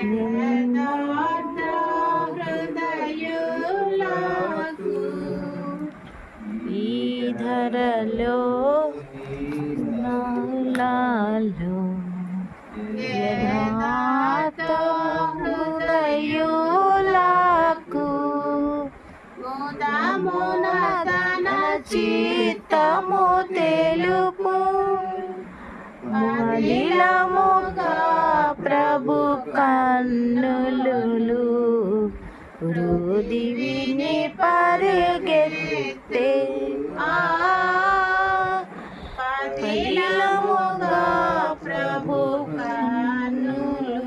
యథార్థ హృదయులకు ఈ ధరలో నాలో యథార్థ హృదయులకు ముదమున తన చిత్తము తెలుపు అనిలముగా ప్రభు కన్నులు హృదివిని పరిగెత్తే అనిలముగా ప్రభు కన్నులు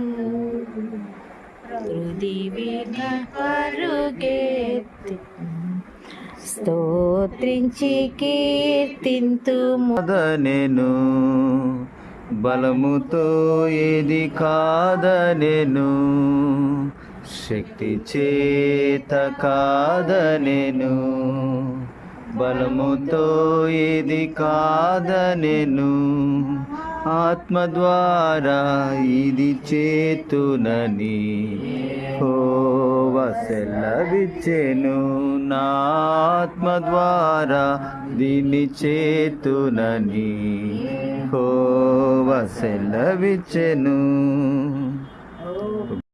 హృదివిని పరుగెత్తే స్తోత్రించి కీర్తింతుము నేను బలముతో ఏది కాదనెను, శక్తి చేత కాదనెను, బలముతో ఏది కాదనెను, ఆత్మ ద్వారా ఇది చేతునని యెహోవా సెలవిచ్చెను. నా ఆత్మ ద్వారా దీన్ని చేతునని యెహోవా సెలవిచ్చెను.